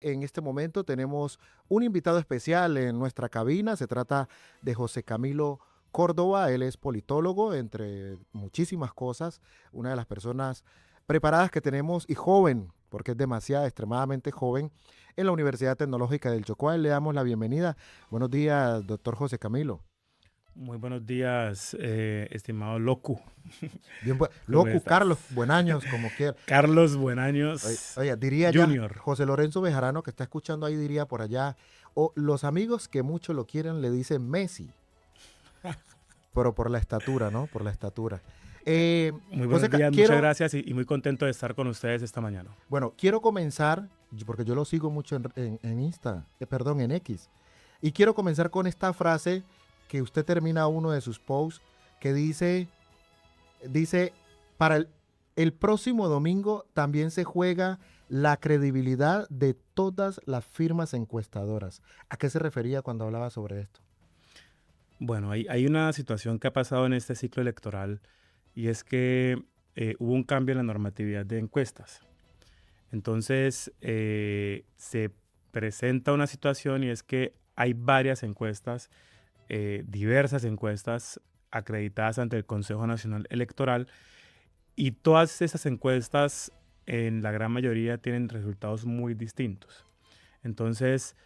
En este momento tenemos un invitado especial en nuestra cabina. Se trata de José Camilo Córdoba. Él es politólogo, entre muchísimas cosas. Una de las personas preparadas que tenemos y joven, porque es demasiado, extremadamente joven, en la Universidad Tecnológica del Chocó. A él le damos la bienvenida. Buenos días, doctor José Camilo. Muy buenos días, estimado Locu. Bien, ¿Cómo Locu, Carlos, estás? buen años, como quiera. Carlos Oye, Buenaños oye, diría ya Junior. José Lorenzo Bejarano, que está escuchando ahí, diría por allá, o los amigos que mucho lo quieren le dicen Messi, pero por la estatura, ¿no? Por la estatura. Muy José, buenos días, muchas quiero, gracias y muy contento de estar con ustedes esta mañana. bueno, quiero comenzar, porque yo lo sigo mucho en Insta, perdón, en X, y quiero comenzar con esta frase que usted termina uno de sus posts, que dice, para el próximo domingo también se juega la credibilidad de todas las firmas encuestadoras. ¿A qué se refería cuando hablaba sobre esto? Bueno, hay una situación que ha pasado en este ciclo electoral y es que hubo un cambio en la normatividad de encuestas. Entonces, se presenta una situación y es que hay varias encuestas, diversas encuestas acreditadas ante el Consejo Nacional Electoral. Y todas esas encuestas, en la gran mayoría, tienen resultados muy distintos. Entonces,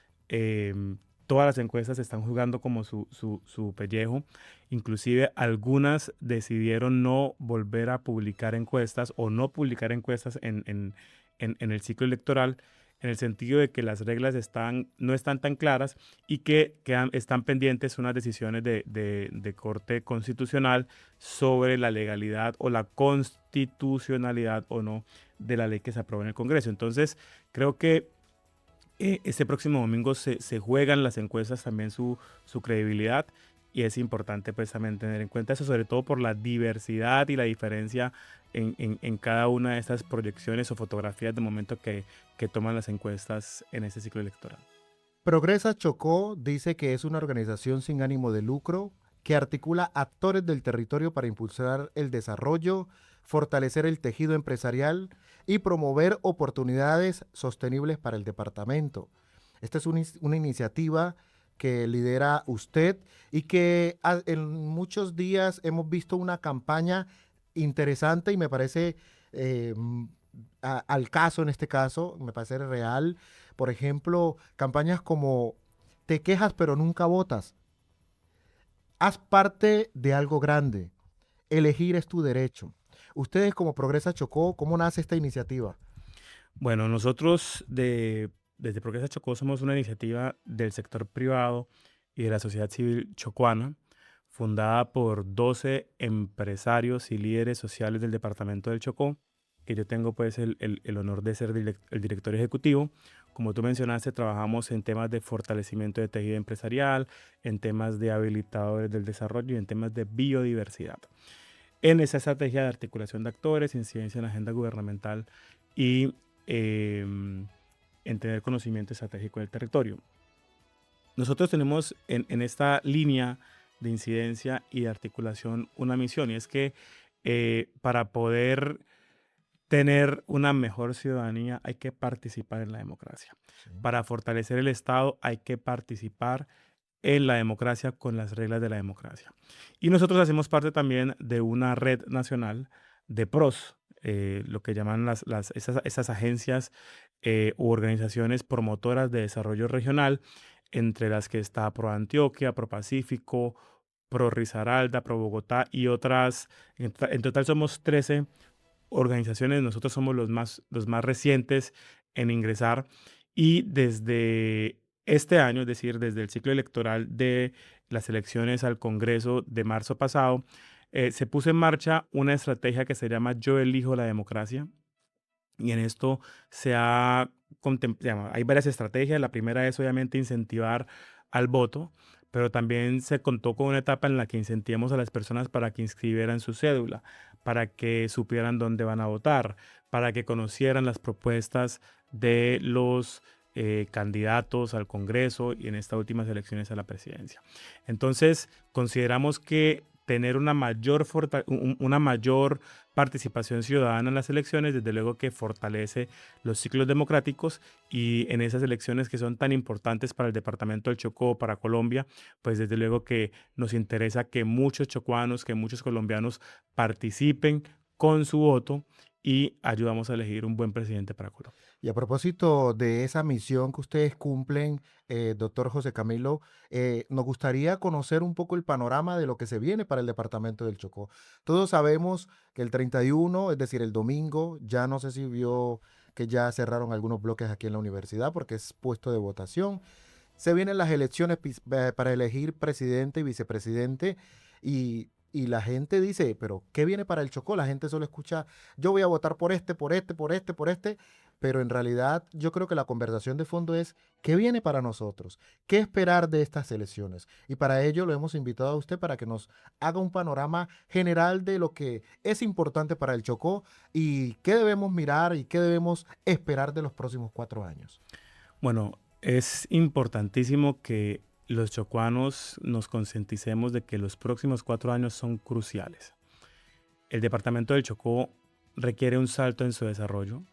todas las encuestas están jugando como su pellejo. Inclusive algunas decidieron no volver a publicar encuestas o no publicar encuestas en el ciclo electoral, en el sentido de que las reglas no están tan claras y que están pendientes unas decisiones de corte constitucional sobre la legalidad o la constitucionalidad o no de la ley que se aprueba en el Congreso. Entonces, creo que este próximo domingo se juegan las encuestas también su credibilidad y es importante pues también tener en cuenta eso, sobre todo por la diversidad y la diferencia en cada una de estas proyecciones o fotografías de momento que toman las encuestas en este ciclo electoral. Progresa Chocó dice que es una organización sin ánimo de lucro que articula actores del territorio para impulsar el desarrollo, fortalecer el tejido empresarial y promover oportunidades sostenibles para el departamento. Esta es una iniciativa que lidera usted y que en muchos días hemos visto una campaña interesante y me parece eh, al caso en este caso, me parece real. Por ejemplo, campañas como te quejas pero nunca votas. Haz parte de algo grande. Elegir es tu derecho. Ustedes como Progresa Chocó, ¿cómo nace esta iniciativa? Bueno, nosotros desde Progresa Chocó somos una iniciativa del sector privado y de la sociedad civil chocuana, fundada por 12 empresarios y líderes sociales del departamento del Chocó, que yo tengo pues el honor de ser el director ejecutivo. Como tú mencionaste, trabajamos en temas de fortalecimiento de tejido empresarial, en temas de habilitadores del desarrollo y en temas de biodiversidad. En esa estrategia de articulación de actores, incidencia en la agenda gubernamental y en tener conocimiento estratégico del territorio. Nosotros tenemos en esta línea de incidencia y de articulación una misión y es que para poder tener una mejor ciudadanía hay que participar en la democracia. Sí. Para fortalecer el Estado hay que participar en la democracia con las reglas de la democracia. Y nosotros hacemos parte también de una red nacional de PROS, lo que llaman esas agencias u organizaciones promotoras de desarrollo regional, entre las que está Pro Antioquia, Pro Pacífico, Pro Risaralda, Pro Bogotá y otras. En total somos 13 organizaciones, nosotros somos los más recientes en ingresar y desde este año, es decir, desde el ciclo electoral de las elecciones al Congreso de marzo pasado, se puso en marcha una estrategia que se llama Yo elijo la democracia. Y en esto hay varias estrategias. La primera es obviamente incentivar al voto, pero también se contó con una etapa en la que incentivamos a las personas para que inscribieran su cédula, para que supieran dónde van a votar, para que conocieran las propuestas de los candidatos al Congreso y en estas últimas elecciones a la presidencia. Entonces, consideramos que tener una mayor participación ciudadana en las elecciones, desde luego que fortalece los ciclos democráticos y en esas elecciones que son tan importantes para el departamento del Chocó, para Colombia, pues desde luego que nos interesa que muchos chocuanos, que muchos colombianos participen con su voto y ayudamos a elegir un buen presidente para Colombia. Y a propósito de esa misión que ustedes cumplen, doctor José Camilo, nos gustaría conocer un poco el panorama de lo que se viene para el departamento del Chocó. Todos sabemos que el 31, es decir, el domingo, ya no sé si vio que ya cerraron algunos bloques aquí en la universidad porque es puesto de votación. Se vienen las elecciones para elegir presidente y vicepresidente y la gente dice, pero ¿qué viene para el Chocó? La gente solo escucha, yo voy a votar por este, por este, por este, por este, pero en realidad yo creo que la conversación de fondo es, ¿qué viene para nosotros? ¿Qué esperar de estas elecciones? Y para ello lo hemos invitado a usted para que nos haga un panorama general de lo que es importante para el Chocó y qué debemos mirar y qué debemos esperar de los próximos 4 años. Bueno, es importantísimo que los chocuanos nos concienticemos de que los próximos 4 años son cruciales. El departamento del Chocó requiere un salto en su desarrollo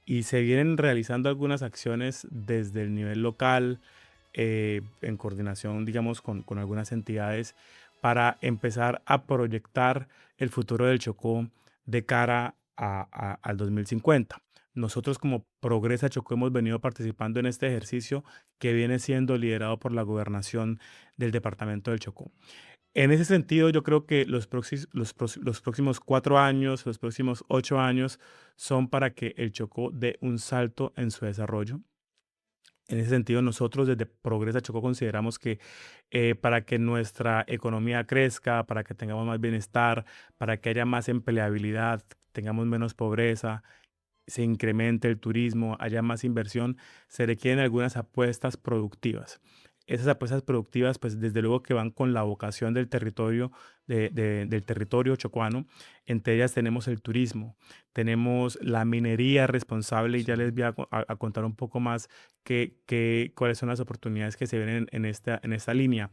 y se vienen realizando algunas acciones desde el nivel local, en coordinación, digamos, con algunas entidades para empezar a proyectar el futuro del Chocó de cara al 2050. Nosotros como Progresa Chocó hemos venido participando en este ejercicio que viene siendo liderado por la gobernación del departamento del Chocó. En ese sentido, yo creo que los próximos 4 años, los próximos 8 años son para que el Chocó dé un salto en su desarrollo. En ese sentido, nosotros desde Progresa Chocó consideramos que para que nuestra economía crezca, para que tengamos más bienestar, para que haya más empleabilidad, tengamos menos pobreza, se incremente el turismo, haya más inversión, se requieren algunas apuestas productivas. Esas apuestas productivas, pues desde luego que van con la vocación del territorio, del territorio chocuano. Entre ellas tenemos el turismo, tenemos la minería responsable y ya les Sí. voy a contar un poco más cuáles son las oportunidades que se ven en esta línea.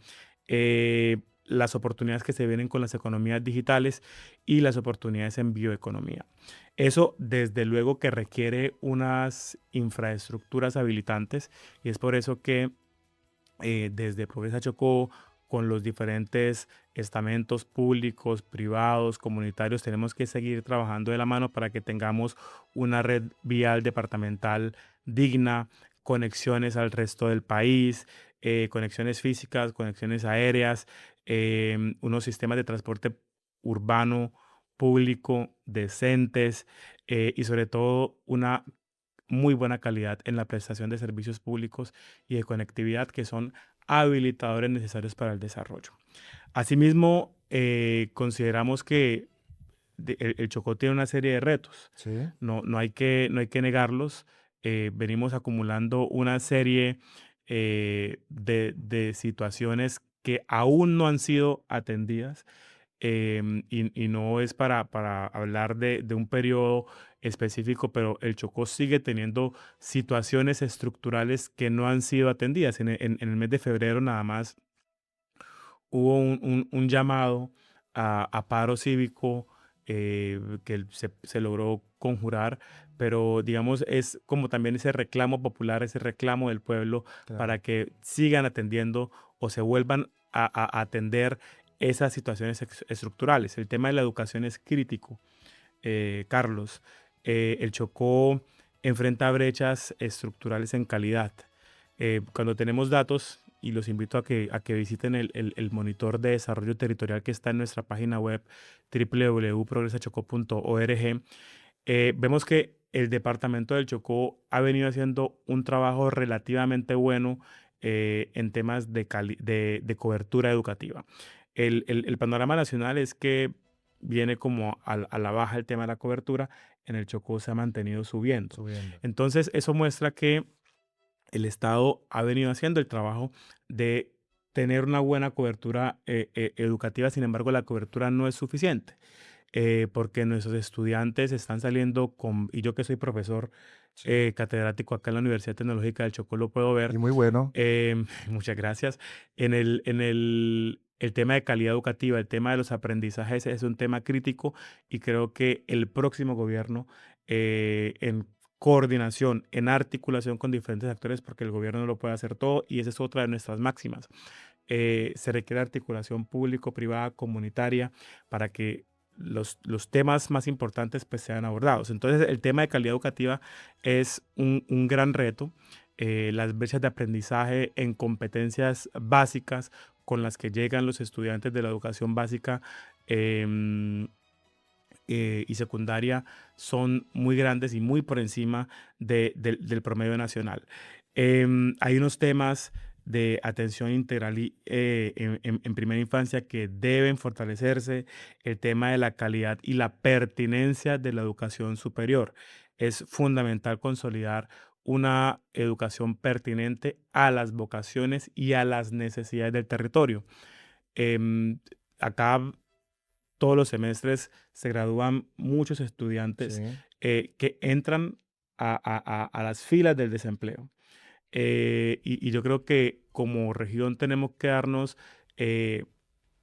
Las oportunidades que se vienen con las economías digitales y las oportunidades en bioeconomía. Eso, desde luego, que requiere unas infraestructuras habilitantes y es por eso que desde Progresa Chocó, con los diferentes estamentos públicos, privados, comunitarios, tenemos que seguir trabajando de la mano para que tengamos una red vial departamental digna, conexiones al resto del país, conexiones físicas, conexiones aéreas, unos sistemas de transporte urbano, público, decentes y sobre todo una muy buena calidad en la prestación de servicios públicos y de conectividad que son habilitadores necesarios para el desarrollo. Asimismo, consideramos que el Chocó tiene una serie de retos. Sí. No hay que negarlos. Venimos acumulando una serie de situaciones que aún no han sido atendidas y no es para hablar de un periodo específico, pero el Chocó sigue teniendo situaciones estructurales que no han sido atendidas. En el mes de febrero nada más hubo un llamado a paro cívico que se logró conjurar, pero digamos es como también ese reclamo popular, ese reclamo del pueblo Claro. para que sigan atendiendo o se vuelvan a atender esas situaciones estructurales. El tema de la educación es crítico, Carlos. El Chocó enfrenta brechas estructurales en calidad. Cuando tenemos datos, y los invito a que visiten el monitor de desarrollo territorial que está en nuestra página web www.progresachoco.org, vemos que el departamento del Chocó ha venido haciendo un trabajo relativamente bueno en temas de cobertura educativa. El panorama nacional es que viene como a la baja el tema de la cobertura, en el Chocó se ha mantenido subiendo. Subiendo. Entonces, eso muestra que el Estado ha venido haciendo el trabajo de tener una buena cobertura educativa, sin embargo, la cobertura no es suficiente. Porque nuestros estudiantes están saliendo y yo que soy profesor Sí. catedrático acá en la Universidad Tecnológica del Chocó, lo puedo ver. Y muy bueno. Muchas gracias. En el el tema de calidad educativa, el tema de los aprendizajes es un tema crítico y creo que el próximo gobierno, en coordinación, en articulación con diferentes actores, porque el gobierno no lo puede hacer todo y esa es otra de nuestras máximas. Se requiere articulación público-privada, comunitaria, para que los temas más importantes pues, sean abordados. Entonces, el tema de calidad educativa es un gran reto. Las brechas de aprendizaje en competencias básicas con las que llegan los estudiantes de la educación básica em, y secundaria son muy grandes y muy por encima del promedio nacional. Hay unos temas de atención integral en primera infancia que deben fortalecerse, el tema de la calidad y la pertinencia de la educación superior. Es fundamental consolidar una educación pertinente a las vocaciones y a las necesidades del territorio. Em, Acá todos los semestres se gradúan muchos estudiantes Sí, que entran a las filas del desempleo. Y yo creo que como región tenemos que darnos eh,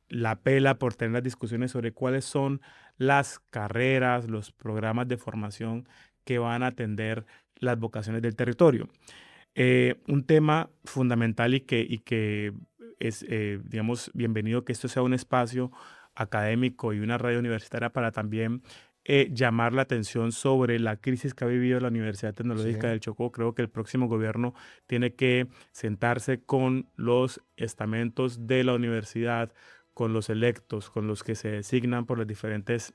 la pela por tener las discusiones sobre cuáles son las carreras, los programas de formación que van a atender las vocaciones del territorio. Un tema fundamental y que es, digamos, bienvenido que esto sea un espacio académico y una radio universitaria para también llamar la atención sobre la crisis que ha vivido la Universidad Tecnológica sí, del Chocó. Creo que el próximo gobierno tiene que sentarse con los estamentos de la universidad, con los electos, con los que se designan por las diferentes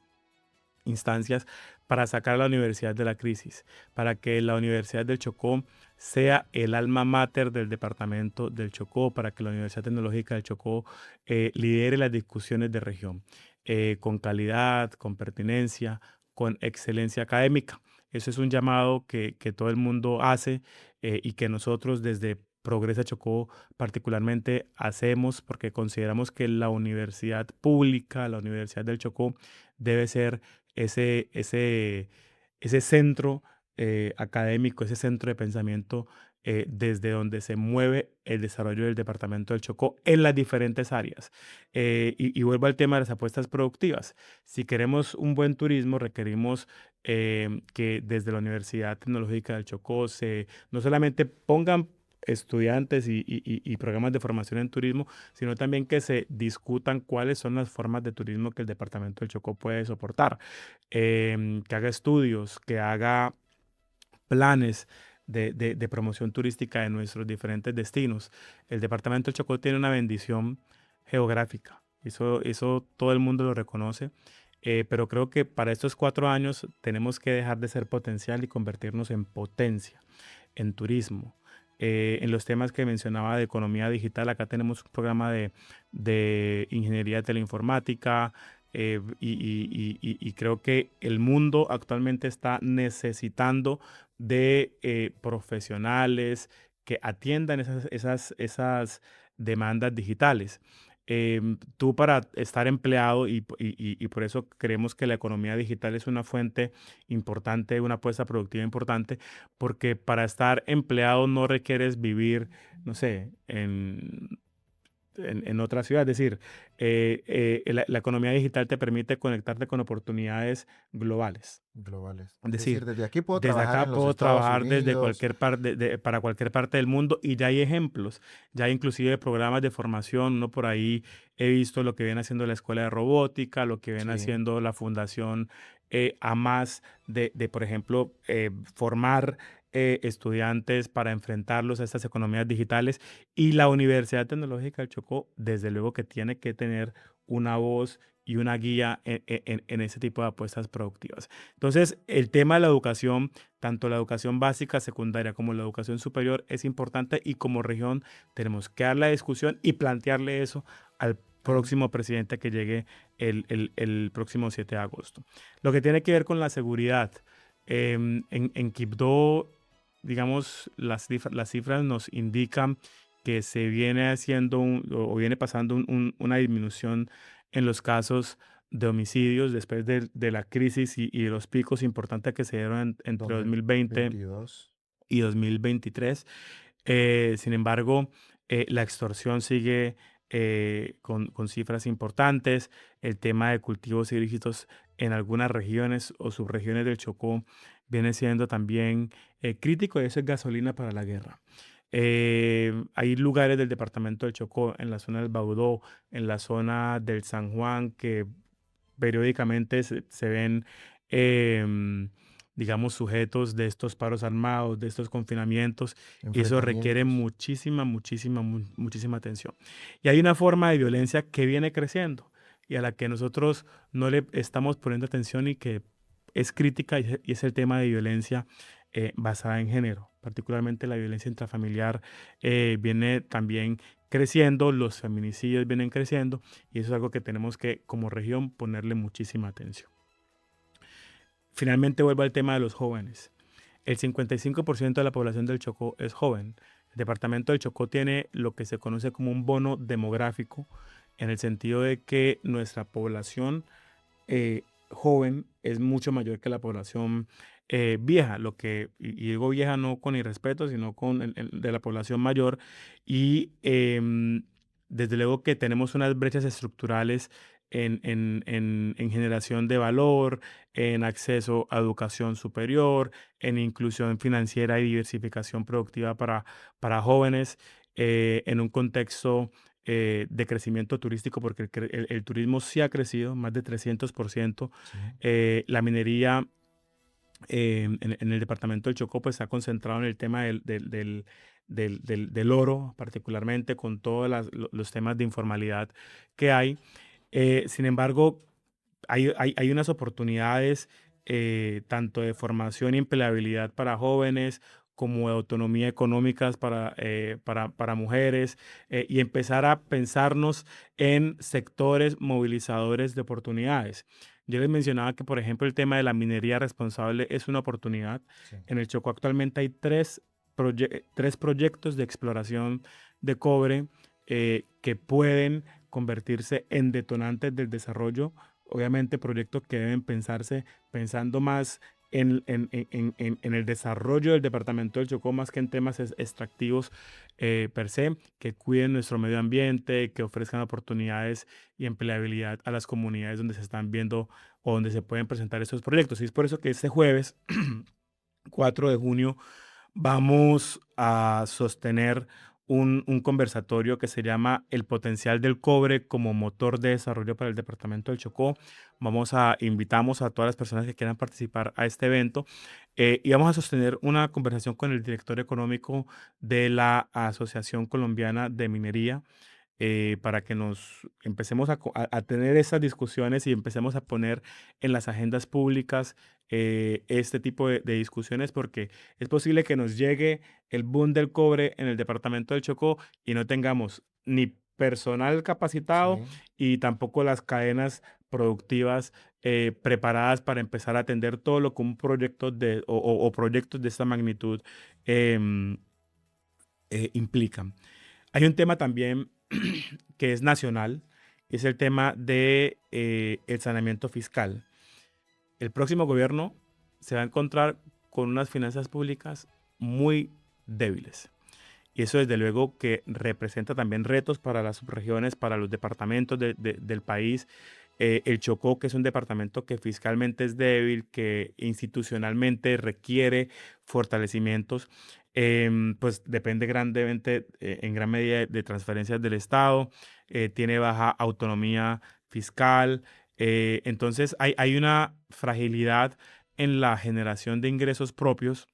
instancias para sacar a la universidad de la crisis, para que la Universidad del Chocó sea el alma mater del departamento del Chocó, para que la Universidad Tecnológica del Chocó lidere las discusiones de región con calidad, con pertinencia, con excelencia académica. Eso es un llamado que todo el mundo hace y que nosotros desde Progresa Chocó particularmente hacemos porque consideramos que la universidad pública, la Universidad del Chocó, debe ser ese, ese, ese centro académico, ese centro de pensamiento desde donde se mueve el desarrollo del departamento del Chocó en las diferentes áreas. Y vuelvo al tema de las apuestas productivas. Si queremos un buen turismo, requerimos que desde la Universidad Tecnológica del Chocó no solamente pongan estudiantes y programas de formación en turismo, sino también que se discutan cuáles son las formas de turismo que el departamento del Chocó puede soportar, que haga estudios, que haga planes de promoción turística de nuestros diferentes destinos. El departamento del Chocó tiene una bendición geográfica, eso todo el mundo lo reconoce. Pero creo que para estos 4 años tenemos que dejar de ser potencial y convertirnos en potencia en turismo. En los temas que mencionaba de economía digital, acá tenemos un programa de ingeniería de teleinformática y creo que el mundo actualmente está necesitando de profesionales que atiendan esas demandas digitales. Tú para estar empleado y por eso creemos que la economía digital es una fuente importante, una apuesta productiva importante, porque para estar empleado no requieres vivir, no sé, en otra ciudad. Es decir, la economía digital te permite conectarte con oportunidades globales. globales. Es Es decir, decir, desde aquí puedo desde trabajar acá en los puedo Estados trabajar desde Unidos. cualquier parte, para cualquier parte del mundo y ya hay ejemplos, ya hay inclusive programas de formación, no por ahí he visto lo que viene haciendo la Escuela de Robótica, lo que viene Sí, haciendo la Fundación AMAS por ejemplo, formar estudiantes para enfrentarlos a estas economías digitales y la Universidad Tecnológica del Chocó, desde luego que tiene que tener una voz y una guía en ese tipo de apuestas productivas. Entonces, el tema de la educación, tanto la educación básica, secundaria, como la educación superior, es importante y como región tenemos que dar la discusión y plantearle eso al al- próximo presidente que llegue el próximo 7 de agosto. Lo que tiene que ver con la seguridad. En Quibdó, digamos, las cifras nos indican que se viene haciendo o viene pasando una disminución en los casos de homicidios después de la crisis y de los picos importantes que se dieron entre 2020 2022. y 2023. Sin embargo, la extorsión sigue con cifras importantes. El tema de cultivos ilícitos en algunas regiones o subregiones del Chocó viene siendo también crítico, y eso es gasolina para la guerra. Hay lugares del departamento del Chocó, en la zona del Baudó, en la zona del San Juan, que periódicamente se ven, digamos, sujetos de estos paros armados, de estos confinamientos, y eso requiere Enfrentamientos. muchísima atención. Y hay una forma de violencia que viene creciendo y a la que nosotros no le estamos poniendo atención y que es crítica, y es el tema de violencia basada en género. Particularmente la violencia intrafamiliar viene también creciendo, los feminicidios vienen creciendo, y eso es algo que tenemos que, como región, ponerle muchísima atención. Finalmente vuelvo al tema de los jóvenes. El 55% de la población del Chocó es joven. El departamento del Chocó tiene lo que se conoce como un bono demográfico, en el sentido de que nuestra población joven es mucho mayor que la población vieja, y digo vieja no con irrespeto, sino con de la población mayor, y desde luego que tenemos unas brechas estructurales en generación de valor, en acceso a educación superior, en inclusión financiera y diversificación productiva para jóvenes, en un contexto de crecimiento turístico, porque el turismo sí ha crecido más de 300%. Sí. La minería en el departamento del Chocó pues se ha concentrado en el tema del oro, particularmente con todos los temas de informalidad que hay. Sin embargo, hay unas oportunidades tanto de formación y empleabilidad para jóvenes, como de autonomía económicas para mujeres, y empezar a pensarnos en sectores movilizadores de oportunidades. Yo les mencionaba que, por ejemplo, el tema de la minería responsable es una oportunidad. Sí. En el Chocó actualmente hay tres proyectos de exploración de cobre que pueden convertirse en detonantes del desarrollo. Obviamente proyectos que deben pensarse pensando más en el desarrollo del departamento del Chocó, más que en temas extractivos per se, que cuiden nuestro medio ambiente, que ofrezcan oportunidades y empleabilidad a las comunidades donde se están viendo o donde se pueden presentar estos proyectos. Y es por eso que este jueves 4 de junio vamos a sostener un conversatorio que se llama El potencial del cobre como motor de desarrollo para el departamento del Chocó. Invitamos a todas las personas que quieran participar a este evento, y vamos a sostener una conversación con el director económico de la Asociación Colombiana de Minería, para que nos empecemos a tener esas discusiones y empecemos a poner en las agendas públicas este tipo de discusiones, porque es posible que nos llegue el boom del cobre en el departamento del Chocó y no tengamos ni personal capacitado Sí. y tampoco las cadenas productivas preparadas para empezar a atender todo lo que un proyecto o proyectos de esta magnitud em, implican. Hay un tema también que es nacional, es el tema de el saneamiento fiscal. El próximo gobierno se va a encontrar con unas finanzas públicas muy débiles. Y eso desde luego que representa también retos para las subregiones, para los departamentos del país. El Chocó, que es un departamento que fiscalmente es débil, que institucionalmente requiere fortalecimientos, pues depende grandemente, en gran medida, de transferencias del Estado, tiene baja autonomía fiscal. Entonces hay una fragilidad en la generación de ingresos propios,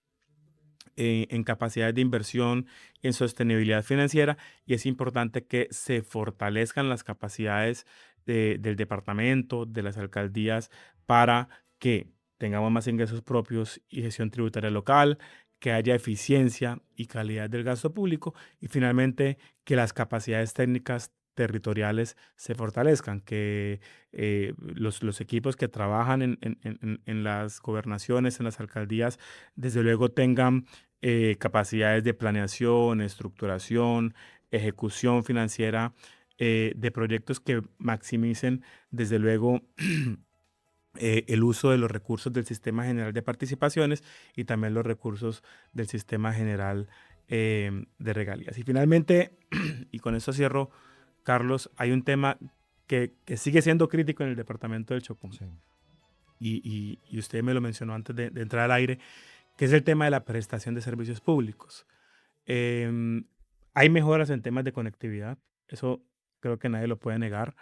en capacidades de inversión, en sostenibilidad financiera, y es importante que se fortalezcan las capacidades del departamento, de las alcaldías, para que tengamos más ingresos propios y gestión tributaria local, que haya eficiencia y calidad del gasto público, y finalmente que las capacidades técnicas territoriales se fortalezcan, que los equipos que trabajan en las gobernaciones, en las alcaldías, desde luego tengan capacidades de planeación, estructuración, ejecución financiera de proyectos que maximicen, desde luego, el uso de los recursos del Sistema General de Participaciones y también los recursos del Sistema General de Regalías. Y finalmente, y con esto cierro, Carlos, hay un tema que sigue siendo crítico en el departamento del Chocó. Sí. Y usted me lo mencionó antes de entrar al aire, que es el tema de la prestación de servicios públicos. Em, Hay mejoras en temas de conectividad, eso creo que nadie lo puede negar.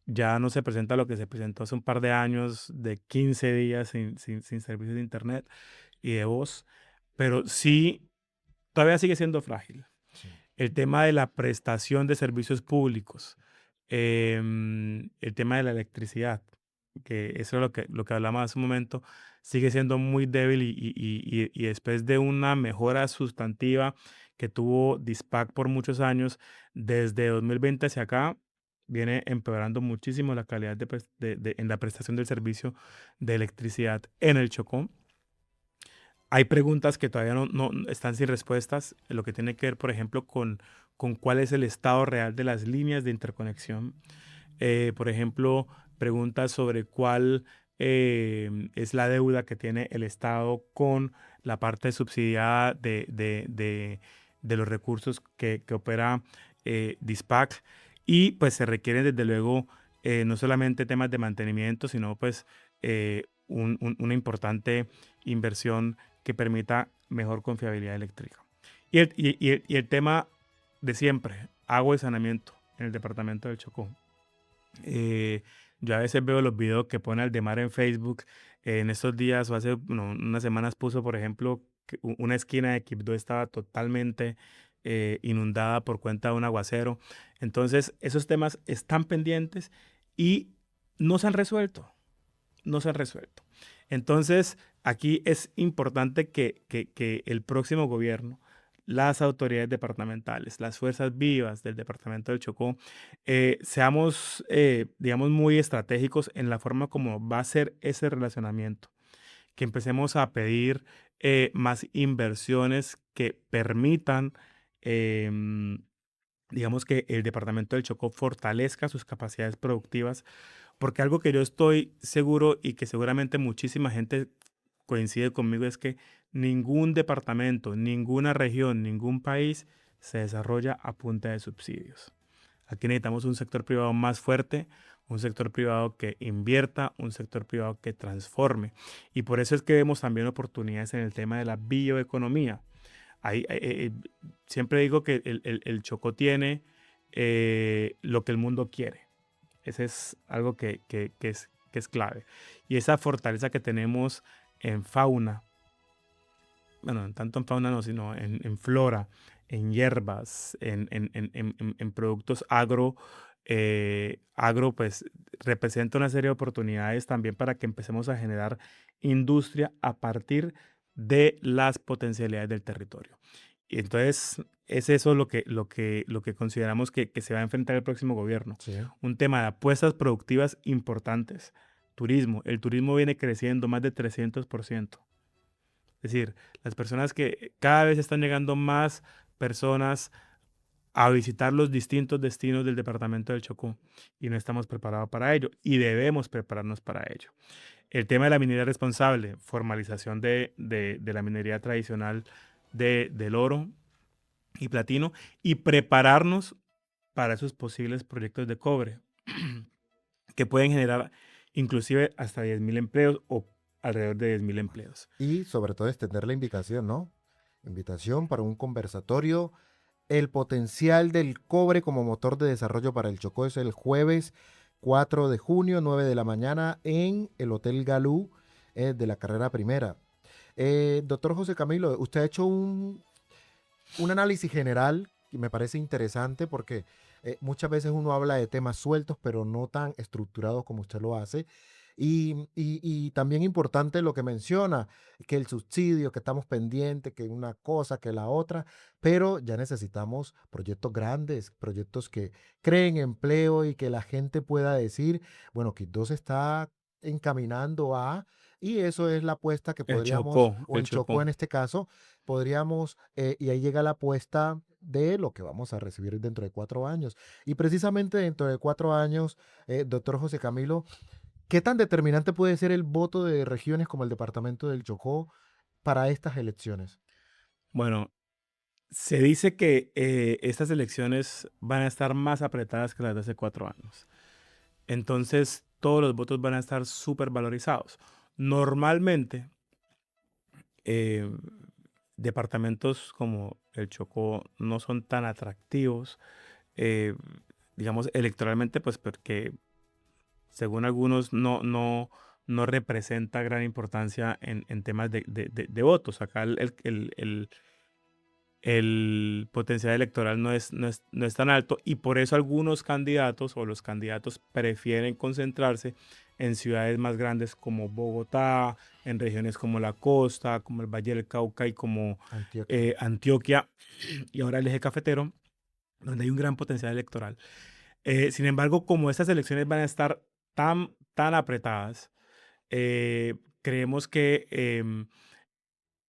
Ya no se presenta lo que se presentó hace un par de años, de 15 días sin servicios de internet y de voz, pero sí, todavía sigue siendo frágil. Sí. El tema de la prestación de servicios públicos, el tema de la electricidad, que eso es lo que hablamos hace un momento, sigue siendo muy débil y después de una mejora sustantiva que tuvo Dispac por muchos años, desde 2020 hacia acá, viene empeorando muchísimo la calidad en la prestación del servicio de electricidad en el Chocó. Hay preguntas que todavía no están sin respuestas, en lo que tiene que ver, por ejemplo, con cuál es el estado real de las líneas de interconexión. Por ejemplo, preguntas sobre cuál es la deuda que tiene el Estado con la parte subsidiada de los recursos que opera Dispac. Y pues se requieren desde luego no solamente temas de mantenimiento, sino pues una importante inversión que permita mejor confiabilidad eléctrica. Y el tema de siempre, agua y saneamiento en el departamento del Chocó. Yo a veces veo los videos que pone Aldemar en Facebook. En estos días o hace unas semanas puso, por ejemplo, que una esquina de Quibdó estaba totalmente inundada por cuenta de un aguacero. Entonces, esos temas están pendientes y no se han resuelto. No se han resuelto. Entonces, aquí es importante que el próximo gobierno, las autoridades departamentales, las fuerzas vivas del departamento del Chocó, seamos, digamos, muy estratégicos en la forma como va a ser ese relacionamiento, que empecemos a pedir más inversiones que permitan, digamos, que el departamento del Chocó fortalezca sus capacidades productivas, porque algo que yo estoy seguro y que seguramente muchísima gente coincide conmigo es que ningún departamento, ninguna región, ningún país se desarrolla a punta de subsidios. Aquí necesitamos un sector privado más fuerte, un sector privado que invierta, un sector privado que transforme. Y por eso es que vemos también oportunidades en el tema de la bioeconomía. Siempre digo que el Chocó tiene lo que el mundo quiere. Ese es algo que es clave. Y esa fortaleza que tenemos en fauna, bueno, tanto en fauna no, sino en flora, en hierbas, en productos agro, pues representa una serie de oportunidades también para que empecemos a generar industria a partir de las potencialidades del territorio. Y entonces es eso lo que consideramos que se va a enfrentar el próximo gobierno. Sí. Un tema de apuestas productivas importantes. Turismo. El turismo viene creciendo más de 300%. Es decir, las personas que cada vez están llegando más personas a visitar los distintos destinos del departamento del Chocó y no estamos preparados para ello y debemos prepararnos para ello. El tema de la minería responsable, formalización de la minería tradicional del oro y platino y prepararnos para esos posibles proyectos de cobre que pueden generar inclusive hasta 10.000 empleos o alrededor de 10.000 empleos. Y sobre todo extender la invitación, ¿no? Invitación para un conversatorio. El potencial del cobre como motor de desarrollo para el Chocó es el jueves 4 de junio, 9 de la mañana, en el Hotel Galú de la carrera primera. Doctor José Camilo, usted ha hecho un análisis general que me parece interesante porque muchas veces uno habla de temas sueltos, pero no tan estructurados como usted lo hace. Y también importante lo que menciona, que el subsidio, que estamos pendientes, que una cosa, que la otra, pero ya necesitamos proyectos grandes, proyectos que creen empleo y que la gente pueda decir, bueno, Quibdó se está encaminando a, y eso es la apuesta que El podríamos, Chocó, o el el Chocó Chocó. en este caso, podríamos, y ahí llega la apuesta de lo que vamos a recibir dentro de 4 años. Y precisamente dentro de 4 años, doctor José Camilo, ¿qué tan determinante puede ser el voto de regiones como el departamento del Chocó para estas elecciones? Bueno, Se dice que estas elecciones van a estar más apretadas que las de hace 4 años. Entonces, todos los votos van a estar súper valorizados. Normalmente, eh, departamentos como el Chocó no son tan atractivos, eh, digamos, electoralmente, pues porque según algunos no representa gran importancia en temas de votos. Acá el potencial electoral no es tan alto y por eso algunos candidatos o los candidatos prefieren concentrarse en ciudades más grandes como Bogotá, en regiones como la costa, como el Valle del Cauca y como Antioquia. Antioquia y ahora el eje cafetero, donde hay un gran potencial electoral. Sin embargo, como estas elecciones van a estar tan apretadas, creemos que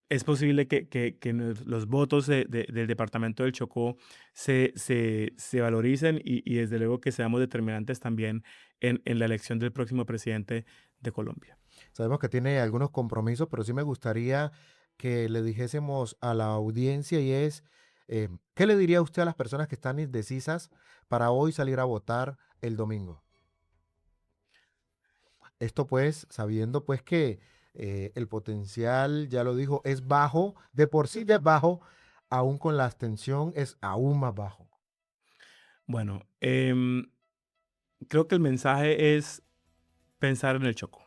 es posible que los votos del departamento del Chocó se valoricen y desde luego que seamos determinantes también en la elección del próximo presidente de Colombia. Sabemos que tiene algunos compromisos, pero sí me gustaría que le dijésemos a la audiencia y es, ¿qué le diría usted a las personas que están indecisas para hoy salir a votar el domingo? Esto pues sabiendo pues que el potencial, ya lo dijo, es bajo, de por sí ya es bajo, aún con la abstención es aún más bajo. Bueno, creo que el mensaje es pensar en el Chocó.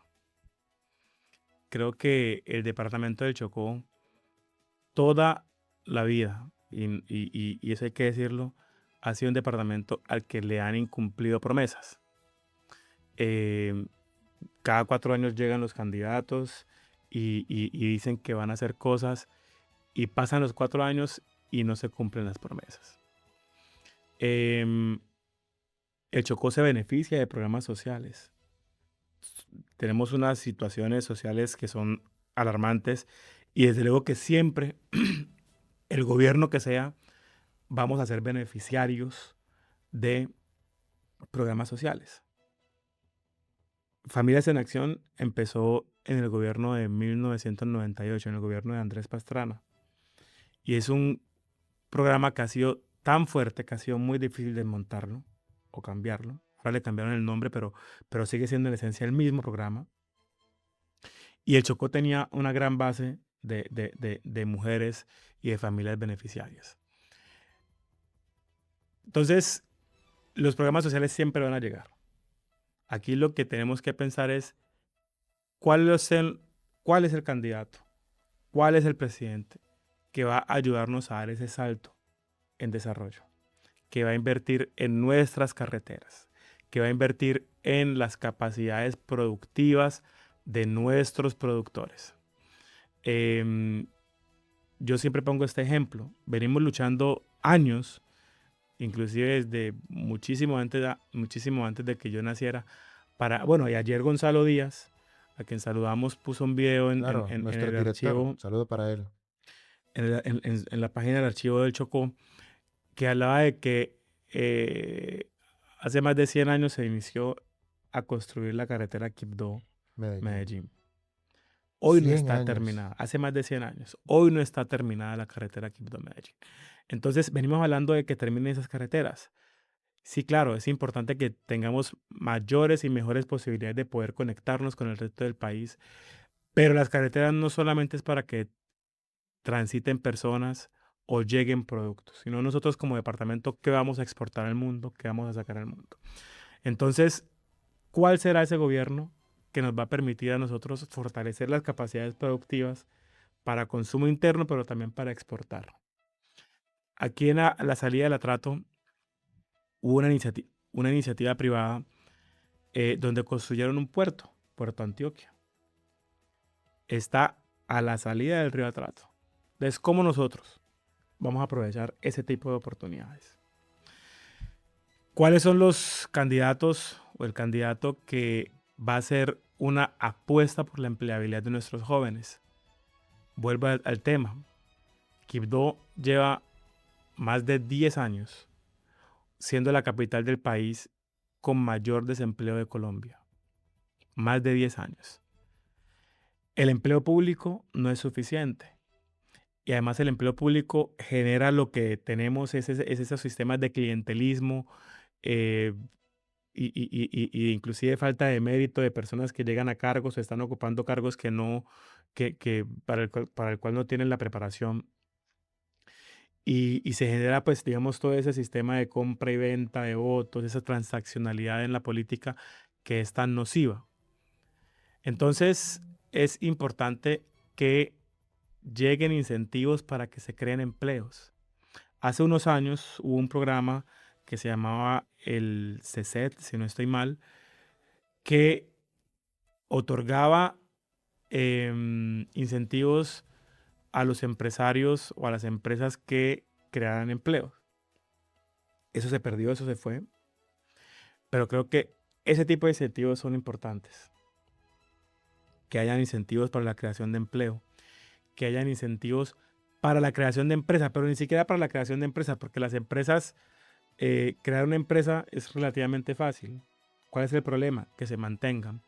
Creo que el departamento del Chocó, toda la vida, y eso hay que decirlo, ha sido un departamento al que le han incumplido promesas. Eh, Cada 4 años llegan los candidatos y dicen que van a hacer cosas y pasan los 4 años y no se cumplen las promesas. Em, el Chocó se beneficia de programas sociales. Tenemos unas situaciones sociales que son alarmantes y desde luego que siempre el gobierno que sea vamos a ser beneficiarios de programas sociales. Familias en Acción empezó en el gobierno de 1998, en el gobierno de Andrés Pastrana. Y es un programa que ha sido tan fuerte que ha sido muy difícil de montarlo o cambiarlo. Ahora le cambiaron el nombre, pero sigue siendo en esencia el mismo programa. Y el Chocó tenía una gran base de mujeres y de familias beneficiarias. Entonces, los programas sociales siempre van a llegar. Aquí lo que tenemos que pensar es cuál es el candidato, cuál es el presidente que va a ayudarnos a dar ese salto en desarrollo, que va a invertir en nuestras carreteras, que va a invertir en las capacidades productivas de nuestros productores. Em, yo siempre pongo este ejemplo. Venimos luchando años, inclusive desde muchísimo antes de que yo naciera, bueno, y ayer Gonzalo Díaz, a quien saludamos, puso un video Claro, en nuestro el director, archivo, saludo para él. en la página del archivo del Chocó, que hablaba de que hace más de 100 años se inició a construir la carretera Medellín. Quibdó-Medellín. Hoy no 100 está años. terminada, hace más de 100 años. Hoy no está terminada la carretera Quibdó-Medellín. Entonces, venimos hablando de que terminen esas carreteras. Sí, claro, es importante que tengamos mayores y mejores posibilidades de poder conectarnos con el resto del país, pero las carreteras no solamente es para que transiten personas o lleguen productos, sino nosotros como departamento, ¿qué vamos a exportar al mundo? ¿Qué vamos a sacar al mundo? Entonces, ¿cuál será ese gobierno que nos va a permitir a nosotros fortalecer las capacidades productivas para consumo interno, pero también para exportar? Aquí en la salida del atrato hubo una iniciativa privada donde construyeron un puerto, Puerto Antioquia. Está a la salida del río Atrato. Entonces, ¿cómo nosotros vamos a aprovechar ese tipo de oportunidades? ¿Cuáles son los candidatos o el candidato que va a ser una apuesta por la empleabilidad de nuestros jóvenes? Vuelvo al tema. Quibdó lleva más de 10 años siendo la capital del país con mayor desempleo de Colombia. Más de 10 años. El empleo público no es suficiente. y además el empleo público genera lo que tenemos es esos sistemas de clientelismo, eh, y inclusive falta de mérito de personas que llegan a cargos o están ocupando cargos que no, que para el cual no tienen la preparación. Y se genera, pues, digamos, todo ese sistema de compra y venta de votos, esa transaccionalidad en la política que es tan nociva. Entonces, es importante que lleguen incentivos para que se creen empleos. Hace unos años hubo un programa que se llamaba el CESET, si no estoy mal, que otorgaba incentivos a los empresarios o a las empresas que crearan empleos. Eso se perdió, eso se fue, pero creo que ese tipo de incentivos son importantes. Que hayan incentivos para la creación de empleo, que hayan incentivos para la creación de empresas, pero ni siquiera para la creación de empresas, porque las empresas, crear una empresa es relativamente fácil. ¿Cuál es el problema? Que se mantengan.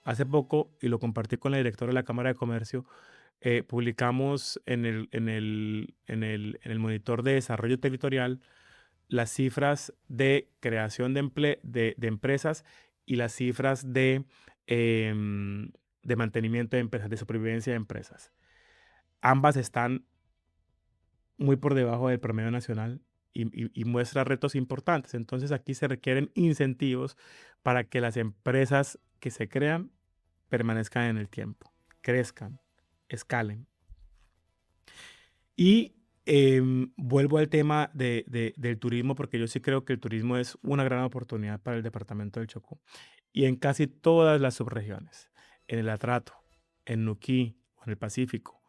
Hace poco, y lo compartí con la directora de la Cámara de Comercio, publicamos en el monitor de desarrollo territorial las cifras de creación de empresas y las cifras de mantenimiento de empresas, de supervivencia de empresas. Ambas están muy por debajo del promedio nacional y muestra retos importantes. Entonces aquí se requieren incentivos para que las empresas que se crean permanezcan en el tiempo, crezcan, escalen. Y vuelvo al tema del turismo, porque yo sí creo que el turismo es una gran oportunidad para el departamento del Chocó y en casi todas las subregiones, en el Atrato, en Nuquí, en el Pacífico,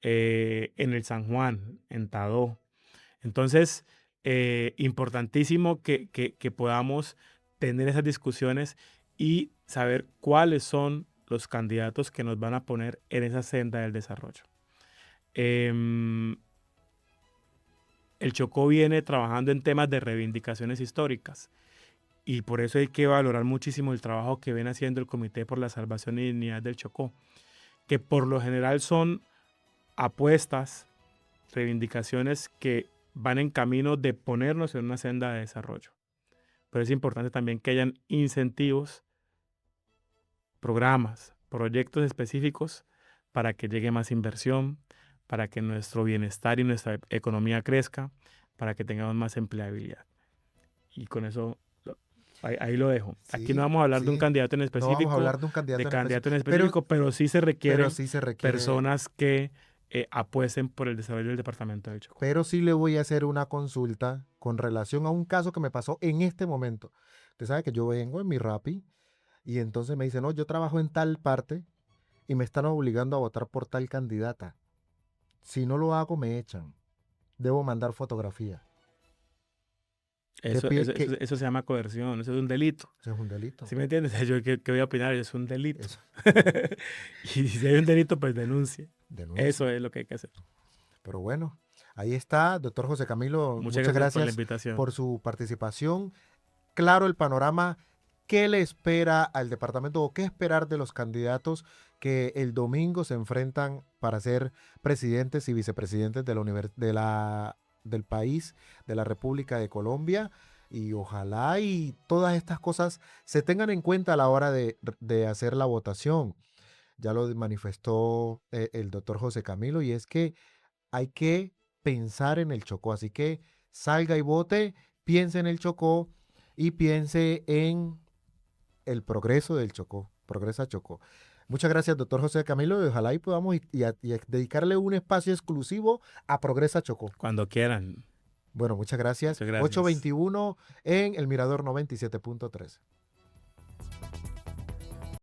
en el San Juan, en Tadó. Entonces, importantísimo que podamos tener esas discusiones y saber cuáles son los candidatos que nos van a poner en esa senda del desarrollo. Em, el Chocó viene trabajando en temas de reivindicaciones históricas y por eso hay que valorar muchísimo el trabajo que viene haciendo el Comité por la Salvación y Dignidad del Chocó, que por lo general son apuestas, reivindicaciones que van en camino de ponernos en una senda de desarrollo. Pero es importante también que hayan incentivos, programas, proyectos específicos para que llegue más inversión, para que nuestro bienestar y nuestra economía crezca, para que tengamos más empleabilidad. Y con eso ahí lo dejo. Aquí no Sí, vamos a hablar de un sí. candidato en No vamos a específico, hablar de un de candidato en candidato en específico, específico, pero sí se pero requieren sí se requiere, personas que apuesten por el desarrollo del departamento del Chocó. pero sí le voy a hacer una consulta con relación a un caso que me pasó en este momento. Usted sabe que yo vengo en mi Rappi y entonces me dicen, no, yo trabajo en tal parte y me están obligando a votar por tal candidata. Si no lo hago, me echan. Debo mandar fotografía. ¿Qué Eso, pi- eso, eso, qué- eso se llama coerción, eso es un delito. Eso es un delito. ¿Sí me entiendes? Yo, ¿qué voy a opinar? Es un delito. Eso, Y si hay un delito, pues denuncie. denuncia. Eso es lo que hay que hacer. Pero bueno, ahí está, doctor José Camilo. Muchas Muchas gracias por la gracias invitación. por su participación. Claro el panorama. ¿Qué le espera al departamento o qué esperar de los candidatos que el domingo se enfrentan para ser presidentes y vicepresidentes de del país, de la República de Colombia? Y ojalá y todas estas cosas se tengan en cuenta a la hora de hacer la votación. Ya lo manifestó el doctor José Camilo y es que hay que pensar en el Chocó. Así que salga y vote, piense en el Chocó y piense en el progreso del Chocó. Progresa Chocó. Muchas gracias, doctor José Camilo. Y ojalá y podamos y a dedicarle un espacio exclusivo a Progresa Chocó. Cuando quieran. Bueno, muchas gracias. Muchas gracias. 821 en el Mirador 97.3.